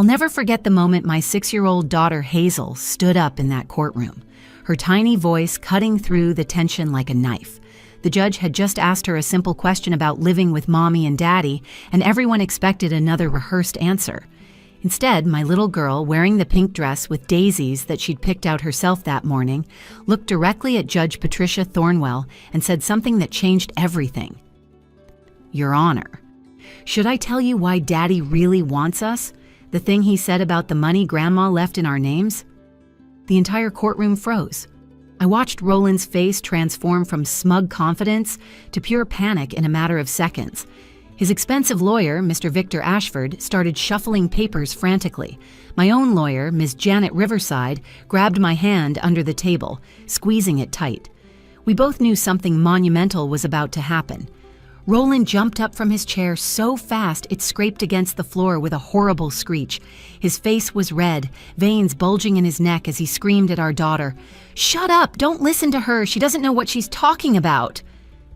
I'll never forget the moment my 6-year-old daughter Hazel stood up in that courtroom, her tiny voice cutting through the tension like a knife. The judge had just asked her a simple question about living with mommy and daddy, and everyone expected another rehearsed answer. Instead, my little girl, wearing the pink dress with daisies that she'd picked out herself that morning, looked directly at Judge Patricia Thornwell and said something that changed everything. "Your Honor, should I tell you why Daddy really wants us? The thing he said about the money Grandma left in our names?" The entire courtroom froze. I watched Roland's face transform from smug confidence to pure panic in a matter of seconds. His expensive lawyer, Mr. Victor Ashford, started shuffling papers frantically. My own lawyer, Ms. Janet Riverside, grabbed my hand under the table, squeezing it tight. We both knew something monumental was about to happen. Roland jumped up from his chair so fast it scraped against the floor with a horrible screech. His face was red, veins bulging in his neck as he screamed at our daughter, "Shut up! Don't listen to her! She doesn't know what she's talking about!"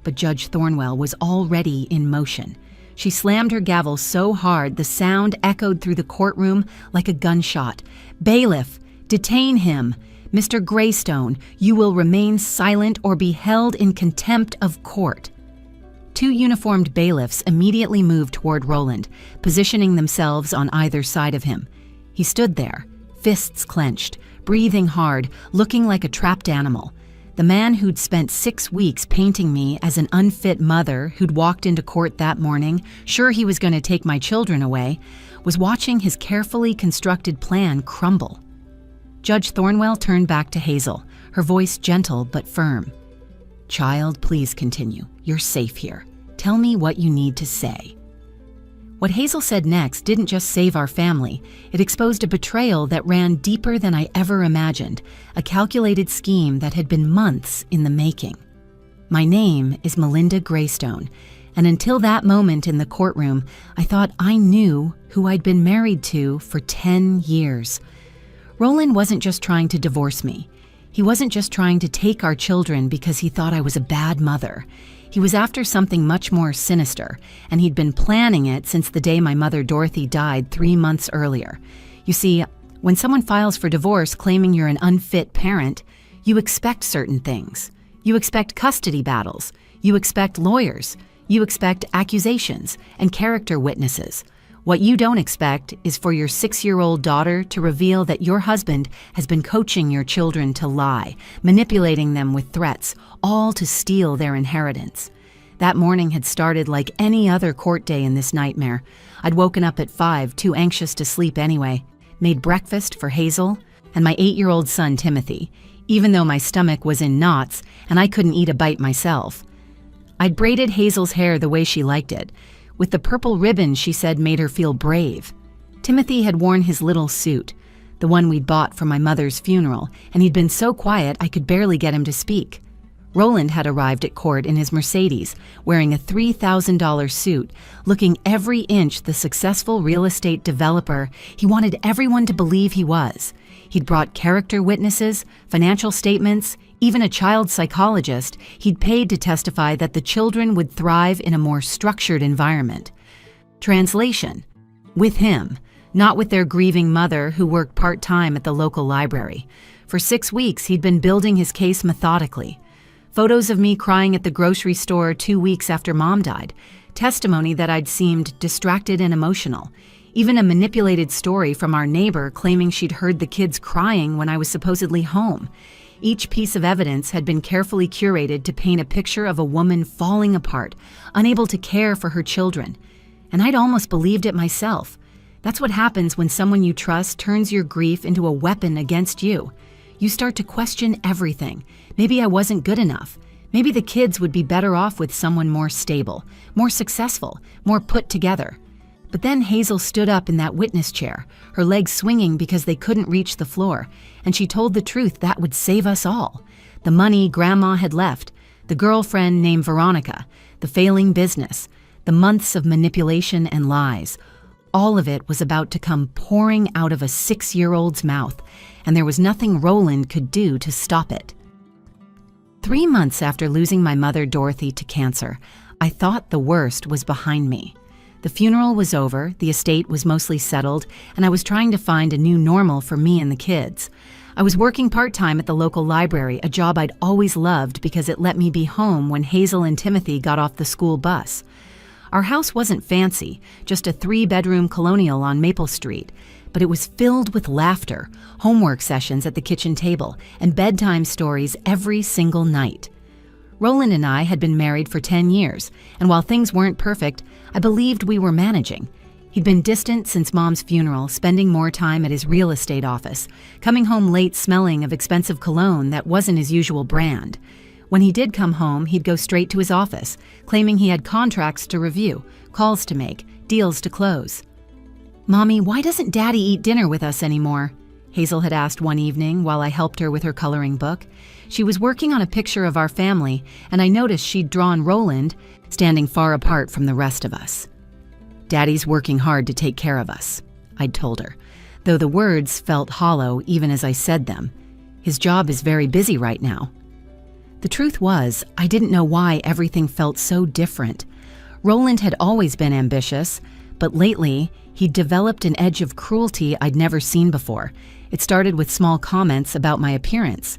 But Judge Thornwell was already in motion. She slammed her gavel so hard the sound echoed through the courtroom like a gunshot. "Bailiff, detain him! Mr. Greystone, you will remain silent or be held in contempt of court." 2 uniformed bailiffs immediately moved toward Roland, positioning themselves on either side of him. He stood there, fists clenched, breathing hard, looking like a trapped animal. The man who'd spent 6 weeks painting me as an unfit mother who'd walked into court that morning, sure he was going to take my children away, was watching his carefully constructed plan crumble. Judge Thornwell turned back to Hazel, her voice gentle but firm. "Child, please continue. You're safe here. Tell me what you need to say." What Hazel said next didn't just save our family. It exposed a betrayal that ran deeper than I ever imagined, a calculated scheme that had been months in the making. My name is Melinda Greystone, and until that moment in the courtroom, I thought I knew who I'd been married to for 10 years. Roland wasn't just trying to divorce me. He wasn't just trying to take our children because he thought I was a bad mother. He was after something much more sinister, and he'd been planning it since the day my mother Dorothy died 3 months earlier. You see, when someone files for divorce claiming you're an unfit parent, you expect certain things. You expect custody battles. You expect lawyers. You expect accusations and character witnesses. What you don't expect is for your 6-year-old daughter to reveal that your husband has been coaching your children to lie, manipulating them with threats, all to steal their inheritance. That morning had started like any other court day in this nightmare. I'd woken up at 5, too anxious to sleep anyway, made breakfast for Hazel and my 8-year-old son Timothy, even though my stomach was in knots and I couldn't eat a bite myself. I'd braided Hazel's hair the way she liked it, with the purple ribbon she said made her feel brave. Timothy had worn his little suit, the one we'd bought for my mother's funeral, and he'd been so quiet I could barely get him to speak. Roland had arrived at court in his Mercedes, wearing a $3,000 suit, looking every inch the successful real estate developer he wanted everyone to believe he was. He'd brought character witnesses, financial statements, even a child psychologist he'd paid to testify that the children would thrive in a more structured environment. Translation: with him, not with their grieving mother who worked part-time at the local library. For 6 weeks, he'd been building his case methodically. Photos of me crying at the grocery store 2 weeks after Mom died, testimony that I'd seemed distracted and emotional, even a manipulated story from our neighbor claiming she'd heard the kids crying when I was supposedly home. Each piece of evidence had been carefully curated to paint a picture of a woman falling apart, unable to care for her children. And I'd almost believed it myself. That's what happens when someone you trust turns your grief into a weapon against you. You start to question everything. Maybe I wasn't good enough. Maybe the kids would be better off with someone more stable, more successful, more put together. But then Hazel stood up in that witness chair, her legs swinging because they couldn't reach the floor, and she told the truth that would save us all. The money Grandma had left, the girlfriend named Veronica, the failing business, the months of manipulation and lies. All of it was about to come pouring out of a 6-year-old's mouth, and there was nothing Roland could do to stop it. 3 months after losing my mother Dorothy to cancer, I thought the worst was behind me. The funeral was over, the estate was mostly settled, and I was trying to find a new normal for me and the kids. I was working part-time at the local library, a job I'd always loved because it let me be home when Hazel and Timothy got off the school bus. Our house wasn't fancy, just a 3-bedroom colonial on Maple Street, but it was filled with laughter, homework sessions at the kitchen table, and bedtime stories every single night. Roland and I had been married for 10 years, and while things weren't perfect, I believed we were managing. He'd been distant since Mom's funeral, spending more time at his real estate office, coming home late smelling of expensive cologne that wasn't his usual brand. When he did come home, he'd go straight to his office, claiming he had contracts to review, calls to make, deals to close. "Mommy, why doesn't Daddy eat dinner with us anymore?" Hazel had asked one evening while I helped her with her coloring book. She was working on a picture of our family, and I noticed she'd drawn Roland standing far apart from the rest of us. "Daddy's working hard to take care of us," I'd told her, though the words felt hollow even as I said them. His job is very busy right now. The truth was, I didn't know why everything felt so different. Roland had always been ambitious, but lately, he'd developed an edge of cruelty I'd never seen before. It started with small comments about my appearance.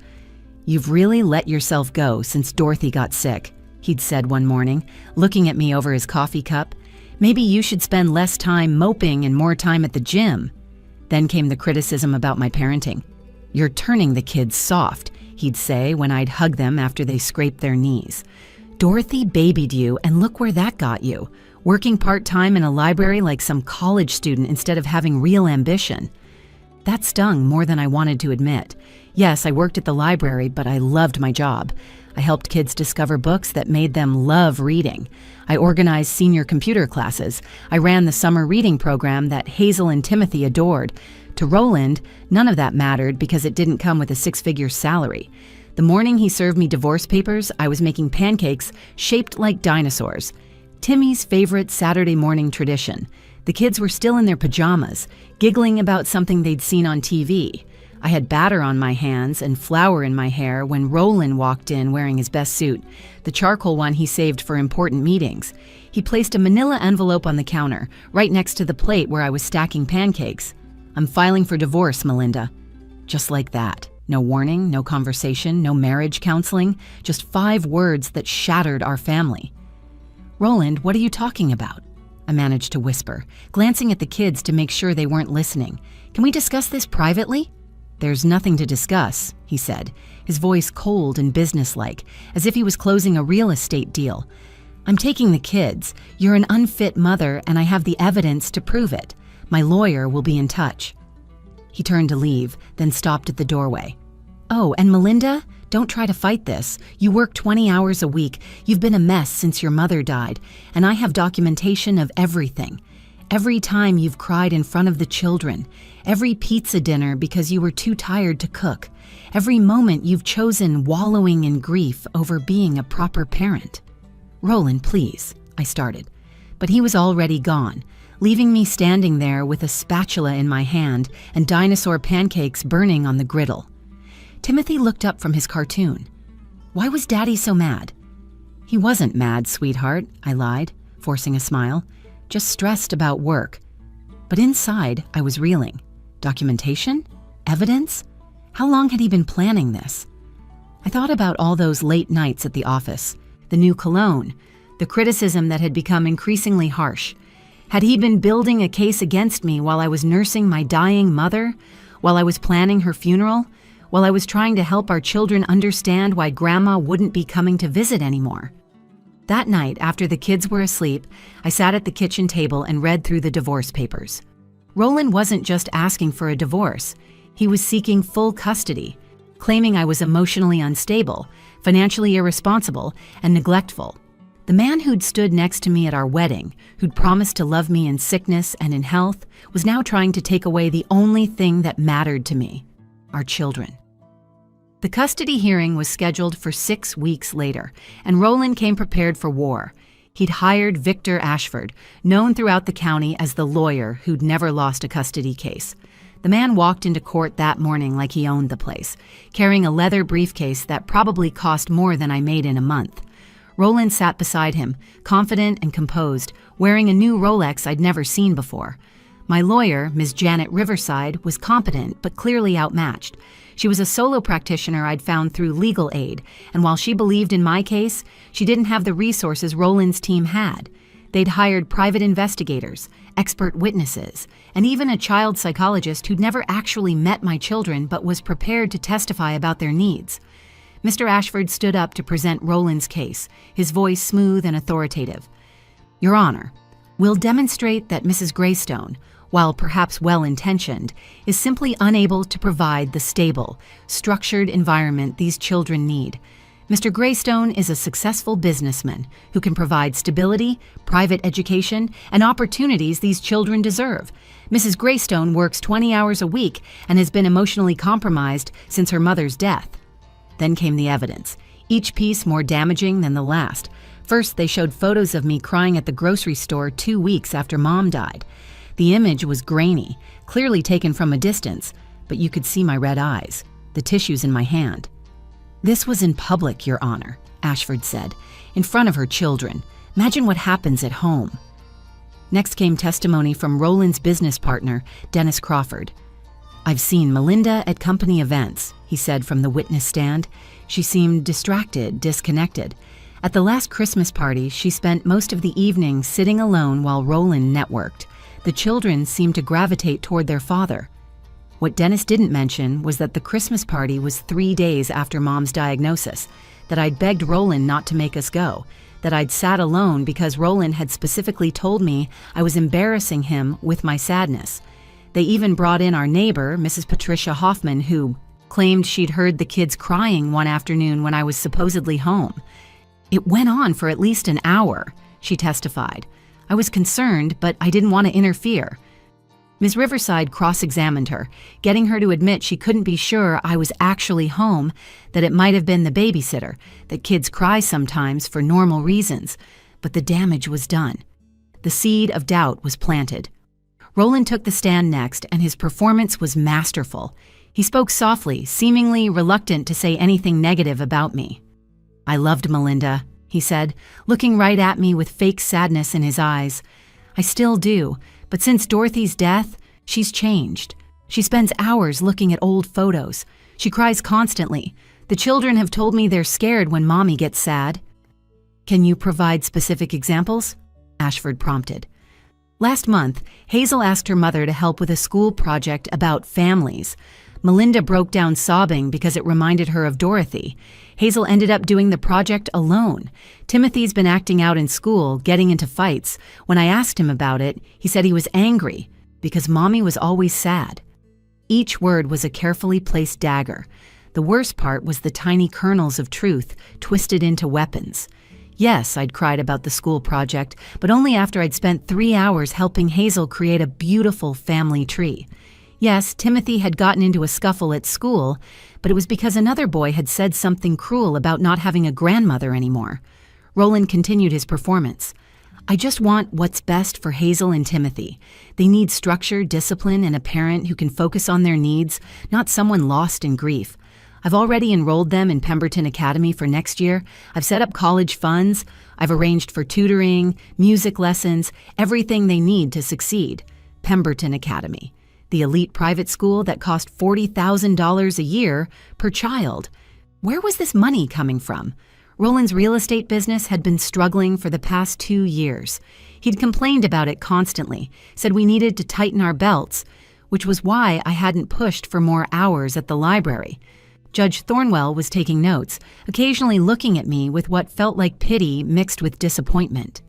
"You've really let yourself go since Dorothy got sick," he'd said one morning, looking at me over his coffee cup. "Maybe you should spend less time moping and more time at the gym." Then came the criticism about my parenting. "You're turning the kids soft," he'd say when I'd hug them after they scraped their knees. "Dorothy babied you, and look where that got you. Working part-time in a library like some college student instead of having real ambition." That stung more than I wanted to admit. Yes, I worked at the library, but I loved my job. I helped kids discover books that made them love reading. I organized senior computer classes. I ran the summer reading program that Hazel and Timothy adored. To Roland, none of that mattered because it didn't come with a 6-figure salary. The morning he served me divorce papers, I was making pancakes shaped like dinosaurs. Timmy's favorite Saturday morning tradition. The kids were still in their pajamas, giggling about something they'd seen on TV. I had batter on my hands and flour in my hair when Roland walked in wearing his best suit, the charcoal one he saved for important meetings. He placed a manila envelope on the counter, right next to the plate where I was stacking pancakes. "I'm filing for divorce, Melinda." Just like that. No warning, no conversation, no marriage counseling, just 5 words that shattered our family. "Roland, what are you talking about?" I managed to whisper, glancing at the kids to make sure they weren't listening. "Can we discuss this privately?" "There's nothing to discuss," he said, his voice cold and businesslike, as if he was closing a real estate deal. "I'm taking the kids. You're an unfit mother, and I have the evidence to prove it. My lawyer will be in touch." He turned to leave, then stopped at the doorway. "Oh, and Melinda, don't try to fight this. You work 20 hours a week. You've been a mess since your mother died, and I have documentation of everything. Every time you've cried in front of the children, every pizza dinner because you were too tired to cook, every moment you've chosen wallowing in grief over being a proper parent." "Roland, please," I started, but he was already gone, leaving me standing there with a spatula in my hand and dinosaur pancakes burning on the griddle. Timothy looked up from his cartoon. "Why was Daddy so mad?" "He wasn't mad, sweetheart," I lied, forcing a smile. "Just stressed about work." But inside, I was reeling. Documentation? Evidence? How long had he been planning this? I thought about all those late nights at the office, the new cologne, the criticism that had become increasingly harsh. Had he been building a case against me while I was nursing my dying mother, while I was planning her funeral, while I was trying to help our children understand why Grandma wouldn't be coming to visit anymore? That night, after the kids were asleep, I sat at the kitchen table and read through the divorce papers. Roland wasn't just asking for a divorce. He was seeking full custody, claiming I was emotionally unstable, financially irresponsible, and neglectful. The man who'd stood next to me at our wedding, who'd promised to love me in sickness and in health, was now trying to take away the only thing that mattered to me, our children. The custody hearing was scheduled for 6 weeks later, and Roland came prepared for war. He'd hired Victor Ashford, known throughout the county as the lawyer who'd never lost a custody case. The man walked into court that morning like he owned the place, carrying a leather briefcase that probably cost more than I made in a month. Roland sat beside him, confident and composed, wearing a new Rolex I'd never seen before. My lawyer, Ms. Janet Riverside, was competent but clearly outmatched. She was a solo practitioner I'd found through legal aid, and while she believed in my case, she didn't have the resources Roland's team had. They'd hired private investigators, expert witnesses, and even a child psychologist who'd never actually met my children but was prepared to testify about their needs. Mr. Ashford stood up to present Roland's case, his voice smooth and authoritative. Your Honor, we'll demonstrate that Mrs. Greystone, while perhaps well-intentioned, is simply unable to provide the stable, structured environment these children need. Mr. Greystone is a successful businessman who can provide stability, private education, and opportunities these children deserve. Mrs. Greystone works 20 hours a week and has been emotionally compromised since her mother's death. Then came the evidence, each piece more damaging than the last. First, they showed photos of me crying at the grocery store 2 weeks after Mom died. The image was grainy, clearly taken from a distance, but you could see my red eyes, the tissues in my hand. This was in public, Your Honor, Ashford said, in front of her children. Imagine what happens at home. Next came testimony from Roland's business partner, Dennis Crawford. I've seen Melinda at company events, he said from the witness stand. She seemed distracted, disconnected. At the last Christmas party, she spent most of the evening sitting alone while Roland networked. The children seemed to gravitate toward their father. What Dennis didn't mention was that the Christmas party was 3 days after Mom's diagnosis, that I'd begged Roland not to make us go, that I'd sat alone because Roland had specifically told me I was embarrassing him with my sadness. They even brought in our neighbor, Mrs. Patricia Hoffman, who claimed she'd heard the kids crying one afternoon when I was supposedly home. It went on for at least an hour, she testified. I was concerned, but I didn't want to interfere. Ms. Riverside cross-examined her, getting her to admit she couldn't be sure I was actually home, that it might have been the babysitter, that kids cry sometimes for normal reasons. But the damage was done. The seed of doubt was planted. Roland took the stand next, and his performance was masterful. He spoke softly, seemingly reluctant to say anything negative about me. I loved Melinda, he said, looking right at me with fake sadness in his eyes. I still do. But since Dorothy's death, she's changed. She spends hours looking at old photos. She cries constantly. The children have told me they're scared when Mommy gets sad. Can you provide specific examples? Ashford prompted. Last month, Hazel asked her mother to help with a school project about families. Melinda broke down sobbing because it reminded her of Dorothy. Hazel ended up doing the project alone. Timothy's been acting out in school, getting into fights. When I asked him about it, he said he was angry because Mommy was always sad. Each word was a carefully placed dagger. The worst part was the tiny kernels of truth twisted into weapons. Yes, I'd cried about the school project, but only after I'd spent 3 hours helping Hazel create a beautiful family tree. Yes, Timothy had gotten into a scuffle at school, but it was because another boy had said something cruel about not having a grandmother anymore. Roland continued his performance. I just want what's best for Hazel and Timothy. They need structure, discipline, and a parent who can focus on their needs, not someone lost in grief. I've already enrolled them in Pemberton Academy for next year. I've set up college funds. I've arranged for tutoring, music lessons, everything they need to succeed. Pemberton Academy, the elite private school that cost $40,000 a year per child. Where was this money coming from? Roland's real estate business had been struggling for the past 2 years. He'd complained about it constantly, said we needed to tighten our belts, which was why I hadn't pushed for more hours at the library. Judge Thornwell was taking notes, occasionally looking at me with what felt like pity mixed with disappointment.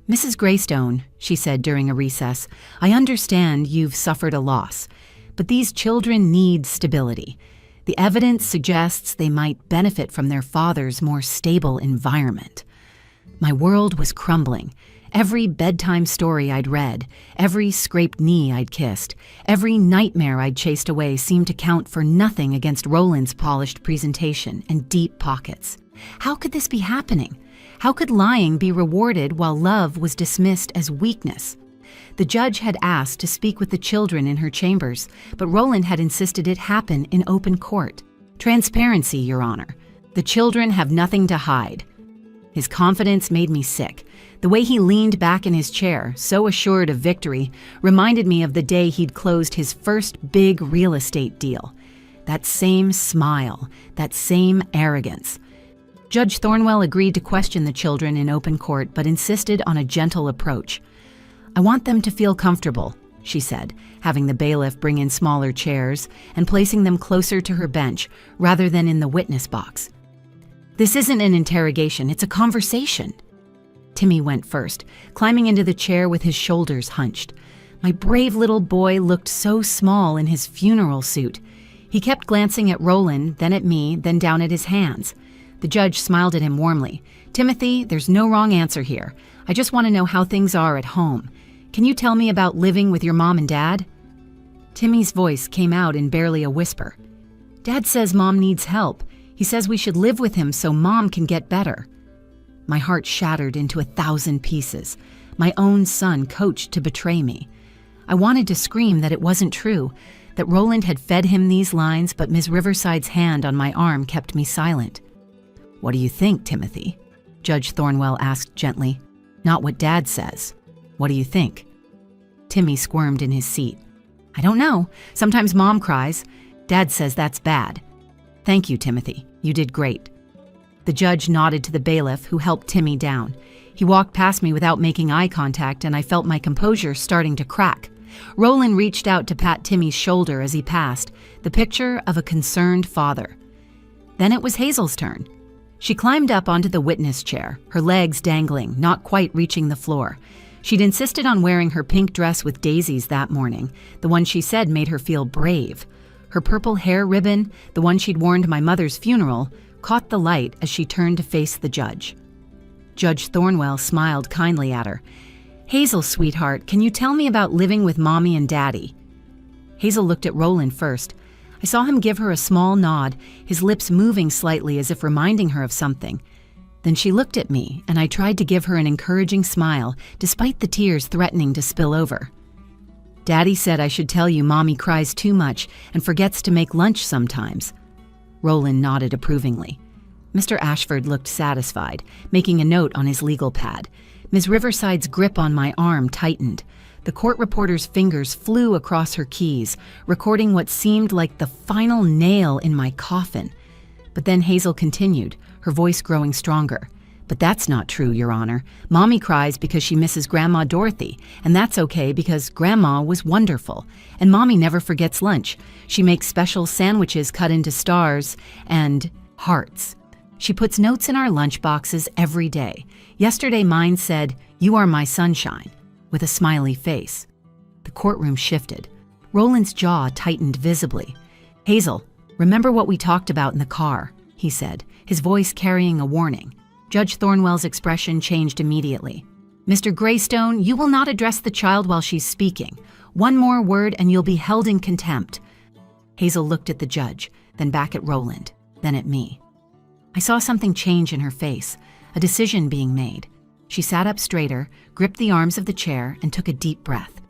Mrs. Greystone, she said during a recess, I understand you've suffered a loss, but these children need stability. The evidence suggests they might benefit from their father's more stable environment. My world was crumbling. Every bedtime story I'd read, every scraped knee I'd kissed, every nightmare I'd chased away seemed to count for nothing against Roland's polished presentation and deep pockets. How could this be happening? How could lying be rewarded while love was dismissed as weakness? The judge had asked to speak with the children in her chambers, but Roland had insisted it happen in open court. Transparency, Your Honor. The children have nothing to hide. His confidence made me sick. The way he leaned back in his chair, so assured of victory, reminded me of the day he'd closed his first big real estate deal. That same smile, that same arrogance. Judge Thornwell agreed to question the children in open court, but insisted on a gentle approach. "I want them to feel comfortable," she said, having the bailiff bring in smaller chairs and placing them closer to her bench rather than in the witness box. "This isn't an interrogation, it's a conversation." Timmy went first, climbing into the chair with his shoulders hunched. My brave little boy looked so small in his funeral suit. He kept glancing at Roland, then at me, then down at his hands. The judge smiled at him warmly. "Timothy, there's no wrong answer here. I just want to know how things are at home. Can you tell me about living with your mom and dad?" Timmy's voice came out in barely a whisper. "Dad says Mom needs help. He says we should live with him so Mom can get better." My heart shattered into 1,000 pieces. My own son coached to betray me. I wanted to scream that it wasn't true, that Roland had fed him these lines, but Ms. Riverside's hand on my arm kept me silent. "What do you think, Timothy?" Judge Thornwell asked gently. "Not what Dad says. What do you think?" Timmy squirmed in his seat. "I don't know. Sometimes Mom cries. Dad says that's bad." "Thank you, Timothy. You did great." The judge nodded to the bailiff, who helped Timmy down. He walked past me without making eye contact, and I felt my composure starting to crack. Roland reached out to pat Timmy's shoulder as he passed, the picture of a concerned father. Then it was Hazel's turn. She climbed up onto the witness chair, her legs dangling, not quite reaching the floor. She'd insisted on wearing her pink dress with daisies that morning, the one she said made her feel brave. Her purple hair ribbon, the one she'd worn to my mother's funeral, caught the light as she turned to face the judge. Judge Thornwell smiled kindly at her. "Hazel, sweetheart, can you tell me about living with Mommy and Daddy?" Hazel looked at Roland first. I saw him give her a small nod, his lips moving slightly as if reminding her of something. Then she looked at me, and I tried to give her an encouraging smile, despite the tears threatening to spill over. "Daddy said I should tell you Mommy cries too much and forgets to make lunch sometimes." Roland nodded approvingly. Mr. Ashford looked satisfied, making a note on his legal pad. Ms. Riverside's grip on my arm tightened. The court reporter's fingers flew across her keys, recording what seemed like the final nail in my coffin. But then Hazel continued, her voice growing stronger. "But that's not true, Your Honor. Mommy cries because she misses Grandma Dorothy, and that's okay because Grandma was wonderful. And Mommy never forgets lunch. She makes special sandwiches cut into stars and hearts. She puts notes in our lunch boxes every day. Yesterday mine said, 'You are my sunshine,' with a smiley face." The courtroom shifted. Roland's jaw tightened visibly. "Hazel, remember what we talked about in the car," he said, his voice carrying a warning. Judge Thornwell's expression changed immediately. "Mr. Greystone, you will not address the child while she's speaking. One more word and you'll be held in contempt." Hazel looked at the judge, then back at Roland, then at me. I saw something change in her face, a decision being made. She sat up straighter, gripped the arms of the chair, and took a deep breath.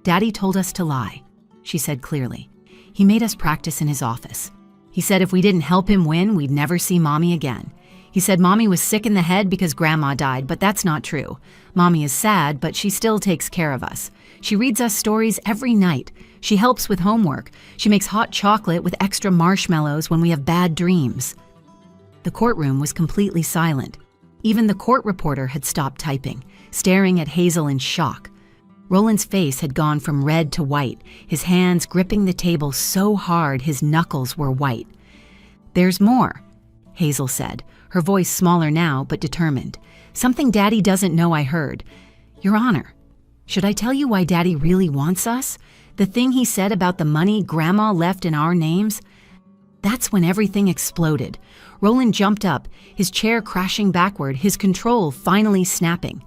"Daddy told us to lie," she said clearly. "He made us practice in his office. He said if we didn't help him win, we'd never see Mommy again. He said Mommy was sick in the head because Grandma died, but that's not true. Mommy is sad, but she still takes care of us. She reads us stories every night. She helps with homework. She makes hot chocolate with extra marshmallows when we have bad dreams." The courtroom was completely silent. Even the court reporter had stopped typing, staring at Hazel in shock. Roland's face had gone from red to white, his hands gripping the table so hard his knuckles were white. "There's more," Hazel said, her voice smaller now but determined. "Something Daddy doesn't know I heard. Your Honor, should I tell you why Daddy really wants us? The thing he said about the money Grandma left in our names?" That's when everything exploded. Roland jumped up, his chair crashing backward, his control finally snapping.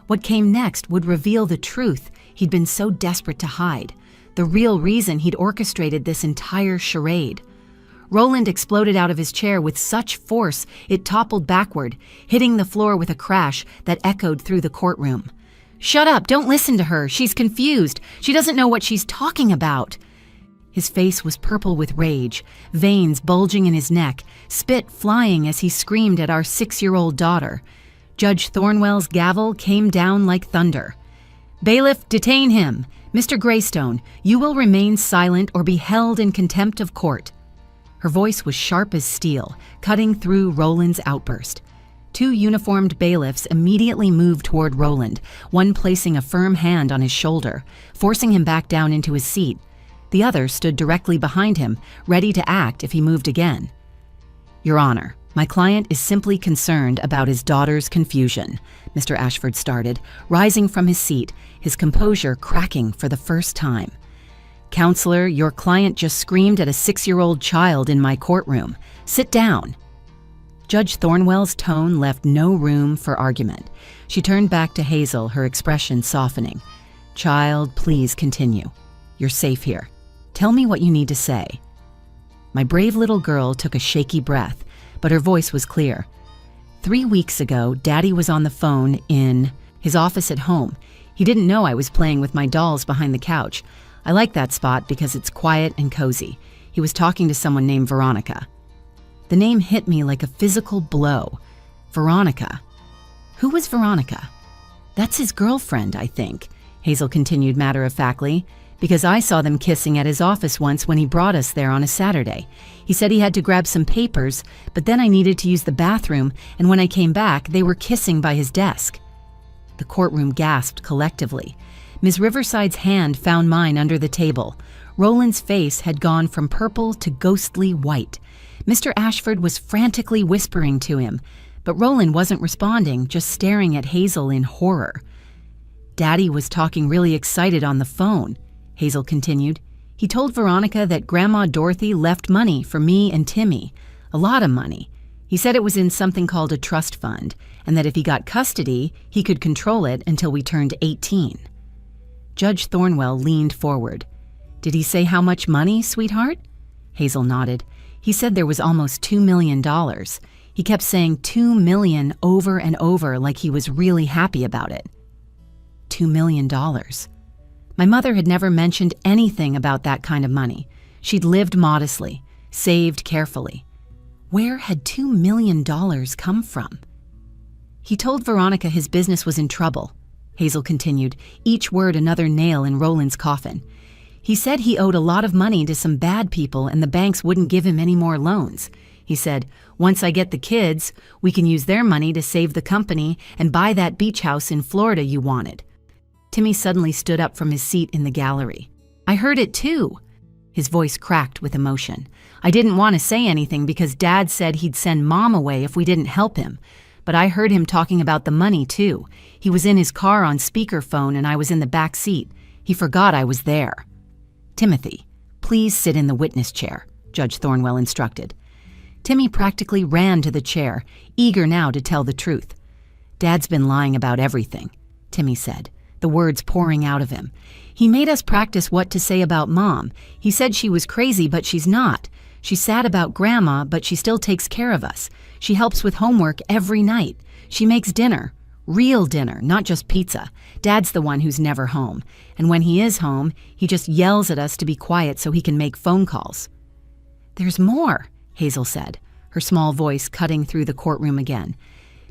What came next would reveal the truth he'd been so desperate to hide, the real reason he'd orchestrated this entire charade. Roland exploded out of his chair with such force it toppled backward, hitting the floor with a crash that echoed through the courtroom. "Shut up! Don't listen to her! She's confused! She doesn't know what she's talking about!" His face was purple with rage, veins bulging in his neck, spit flying as he screamed at our 6-year-old daughter. Judge Thornwell's gavel came down like thunder. "Bailiff, detain him! Mr. Greystone, you will remain silent or be held in contempt of court." Her voice was sharp as steel, cutting through Roland's outburst. Two uniformed bailiffs immediately moved toward Roland, one placing a firm hand on his shoulder, forcing him back down into his seat. The other stood directly behind him, ready to act if he moved again. "Your Honor, my client is simply concerned about his daughter's confusion," Mr. Ashford started, rising from his seat, his composure cracking for the first time. "Counselor, your client just screamed at a 6-year-old child in my courtroom. Sit down." Judge Thornwell's tone left no room for argument. She turned back to Hazel, her expression softening. "Child, please continue. You're safe here. Tell me what you need to say." My brave little girl took a shaky breath, but her voice was clear. 3 weeks ago, Daddy was on the phone in his office at home. He didn't know I was playing with my dolls behind the couch. I like that spot because it's quiet and cozy. He was talking to someone named Veronica. The name hit me like a physical blow. Veronica. Who was Veronica? "That's his girlfriend, I think," Hazel continued matter-of-factly, "because I saw them kissing at his office once when he brought us there on a Saturday. He said he had to grab some papers, but then I needed to use the bathroom, and when I came back, they were kissing by his desk." The courtroom gasped collectively. Ms. Riverside's hand found mine under the table. Roland's face had gone from purple to ghostly white. Mr. Ashford was frantically whispering to him, but Roland wasn't responding, just staring at Hazel in horror. "Daddy was talking really excited on the phone," Hazel continued. "He told Veronica that Grandma Dorothy left money for me and Timmy, a lot of money. He said it was in something called a trust fund, and that if he got custody, he could control it until we turned 18. Judge Thornwell leaned forward. "Did he say how much money, sweetheart?" Hazel nodded. "He said there was almost $2 million. He kept saying $2 million over and over like he was really happy about it." $2 million. My mother had never mentioned anything about that kind of money. She'd lived modestly, saved carefully. Where had $2 million come from? "He told Veronica his business was in trouble," Hazel continued, each word another nail in Roland's coffin. "He said he owed a lot of money to some bad people and the banks wouldn't give him any more loans. He said, 'Once I get the kids, we can use their money to save the company and buy that beach house in Florida you wanted.'" Timmy suddenly stood up from his seat in the gallery. "I heard it too." His voice cracked with emotion. "I didn't want to say anything because Dad said he'd send Mom away if we didn't help him. But I heard him talking about the money too. He was in his car on speakerphone and I was in the back seat. He forgot I was there." "Timothy, please sit in the witness chair," Judge Thornwell instructed. Timmy practically ran to the chair, eager now to tell the truth. "Dad's been lying about everything," Timmy said, the words pouring out of him. "He made us practice what to say about Mom. He said she was crazy, but she's not. She's sad about Grandma, but she still takes care of us. She helps with homework every night. She makes dinner. Real dinner, not just pizza. Dad's the one who's never home. And when he is home, he just yells at us to be quiet so he can make phone calls." "There's more," Hazel said, her small voice cutting through the courtroom again.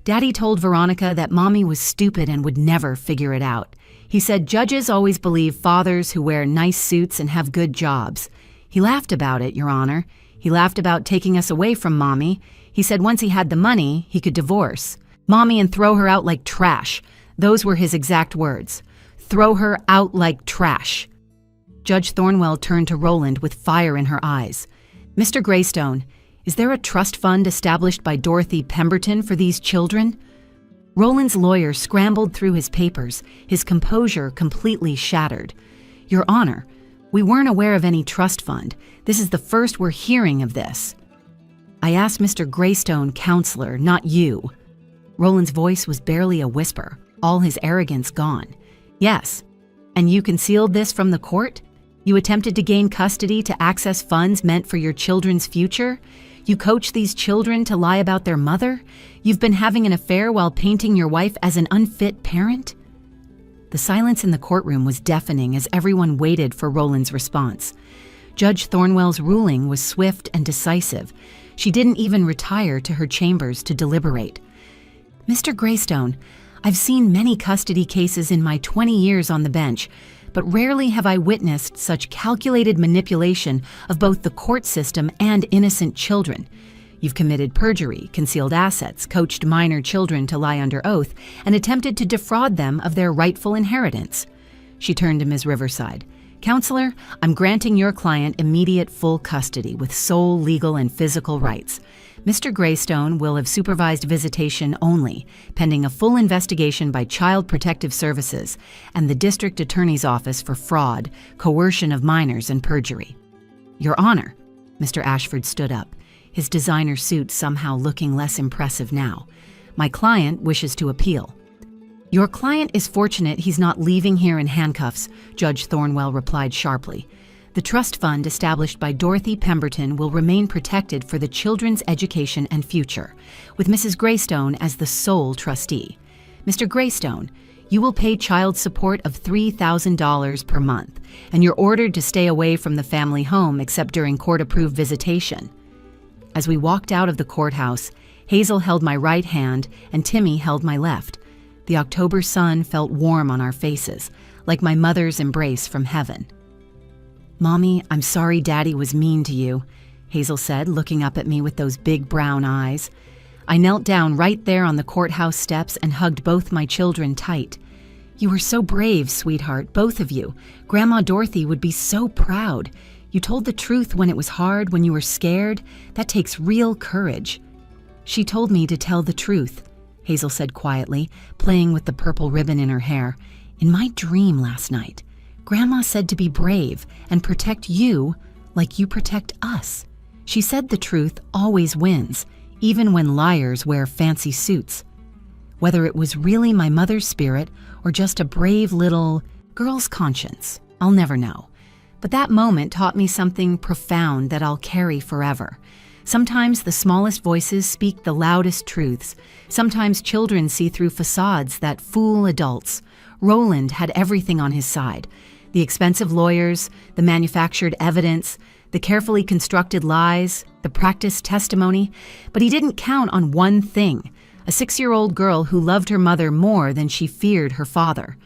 "Daddy told Veronica that Mommy was stupid and would never figure it out. He said judges always believe fathers who wear nice suits and have good jobs. He laughed about it, Your Honor. He laughed about taking us away from Mommy. He said once he had the money, he could divorce Mommy and throw her out like trash. Those were his exact words. Throw her out like trash." Judge Thornwell turned to Roland with fire in her eyes. "Mr. Greystone, is there a trust fund established by Dorothy Pemberton for these children?" Roland's lawyer scrambled through his papers, his composure completely shattered. "Your Honor, we weren't aware of any trust fund. This is the first we're hearing of this." "I asked Mr. Greystone, counselor, not you." Roland's voice was barely a whisper, all his arrogance gone. "Yes. And you concealed this from the court? You attempted to gain custody to access funds meant for your children's future? You coached these children to lie about their mother? You've been having an affair while painting your wife as an unfit parent?" The silence in the courtroom was deafening as everyone waited for Roland's response. Judge Thornwell's ruling was swift and decisive. She didn't even retire to her chambers to deliberate. Mr. Greystone, I've seen many custody cases in my 20 years on the bench, but rarely have I witnessed such calculated manipulation of both the court system and innocent children. You've committed perjury, concealed assets, coached minor children to lie under oath, and attempted to defraud them of their rightful inheritance. She turned to Ms. Riverside. Counselor, I'm granting your client immediate full custody with sole legal and physical rights. Mr. Greystone will have supervised visitation only, pending a full investigation by Child Protective Services and the District Attorney's Office for fraud, coercion of minors, and perjury. Your Honor, Mr. Ashford stood up, his designer suit somehow looking less impressive now. My client wishes to appeal. Your client is fortunate he's not leaving here in handcuffs, Judge Thornwell replied sharply. The trust fund established by Dorothy Pemberton will remain protected for the children's education and future, with Mrs. Greystone as the sole trustee. Mr. Greystone, you will pay child support of $3,000 per month, and you're ordered to stay away from the family home except during court-approved visitation. As we walked out of the courthouse, Hazel held my right hand and Timmy held my left. The October sun felt warm on our faces, like my mother's embrace from heaven. Mommy, I'm sorry Daddy was mean to you, Hazel said, looking up at me with those big brown eyes. I knelt down right there on the courthouse steps and hugged both my children tight. You were so brave, sweetheart, both of you. Grandma Dorothy would be so proud. You told the truth when it was hard, when you were scared. That takes real courage. She told me to tell the truth, Hazel said quietly, playing with the purple ribbon in her hair. In my dream last night, Grandma said to be brave and protect you like you protect us. She said the truth always wins, even when liars wear fancy suits. Whether it was really my mother's spirit or just a brave little girl's conscience, I'll never know. But that moment taught me something profound that I'll carry forever. Sometimes the smallest voices speak the loudest truths. Sometimes children see through facades that fool adults. Roland had everything on his side. The expensive lawyers, the manufactured evidence, the carefully constructed lies, the practiced testimony, but he didn't count on one thing, a 6-year-old girl who loved her mother more than she feared her father.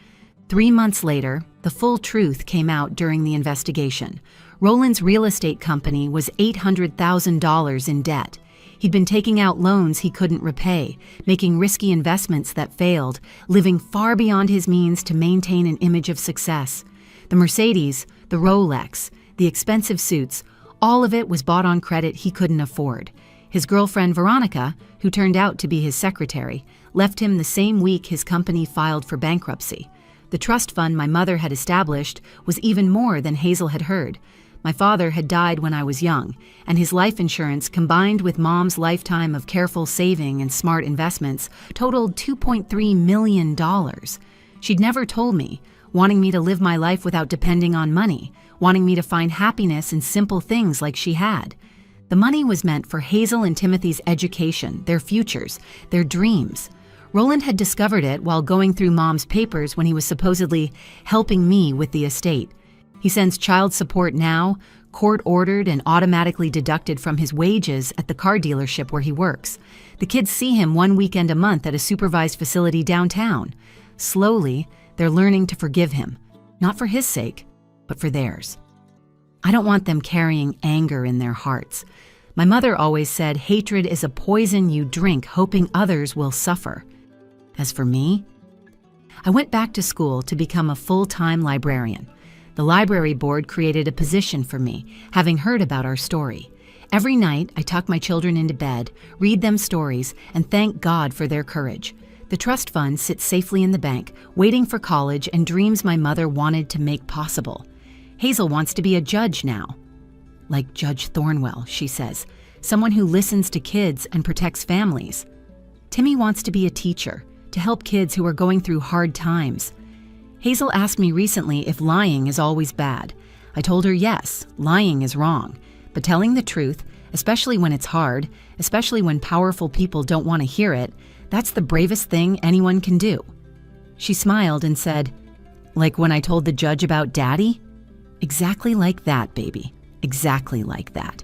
3 months later, the full truth came out during the investigation. Roland's real estate company was $800,000 in debt. He'd been taking out loans he couldn't repay, making risky investments that failed, living far beyond his means to maintain an image of success. The Mercedes, the Rolex, the expensive suits, all of it was bought on credit he couldn't afford. His girlfriend Veronica, who turned out to be his secretary, left him the same week his company filed for bankruptcy. The trust fund my mother had established was even more than Hazel had heard. My father had died when I was young, and his life insurance, combined with Mom's lifetime of careful saving and smart investments, totaled $2.3 million. She'd never told me, wanting me to live my life without depending on money, wanting me to find happiness in simple things like she had. The money was meant for Hazel and Timothy's education, their futures, their dreams. Roland had discovered it while going through Mom's papers when he was supposedly helping me with the estate. He sends child support now, court-ordered and automatically deducted from his wages at the car dealership where he works. The kids see him one weekend a month at a supervised facility downtown. Slowly, they're learning to forgive him, not for his sake, but for theirs. I don't want them carrying anger in their hearts. My mother always said hatred is a poison you drink hoping others will suffer. As for me, I went back to school to become a full-time librarian. The library board created a position for me, having heard about our story. Every night, I tuck my children into bed, read them stories, and thank God for their courage. The trust fund sits safely in the bank, waiting for college and dreams my mother wanted to make possible. Hazel wants to be a judge now. Like Judge Thornwell, she says, someone who listens to kids and protects families. Timmy wants to be a teacher, to help kids who are going through hard times. Hazel asked me recently if lying is always bad. I told her yes, lying is wrong, but telling the truth, especially when it's hard, especially when powerful people don't want to hear it, that's the bravest thing anyone can do. She smiled and said, like when I told the judge about Daddy? Exactly like that, baby. Exactly like that.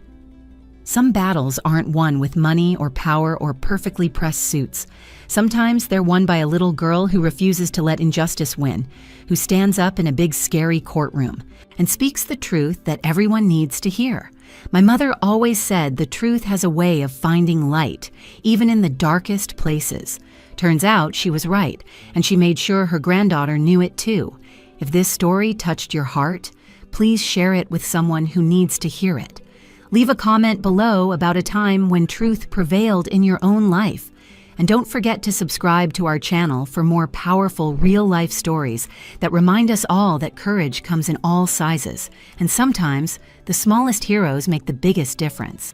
Some battles aren't won with money or power or perfectly pressed suits. Sometimes they're won by a little girl who refuses to let injustice win, who stands up in a big scary courtroom and speaks the truth that everyone needs to hear. My mother always said the truth has a way of finding light, even in the darkest places. Turns out she was right, and she made sure her granddaughter knew it too. If this story touched your heart, please share it with someone who needs to hear it. Leave a comment below about a time when truth prevailed in your own life. And don't forget to subscribe to our channel for more powerful real-life stories that remind us all that courage comes in all sizes. And sometimes, the smallest heroes make the biggest difference.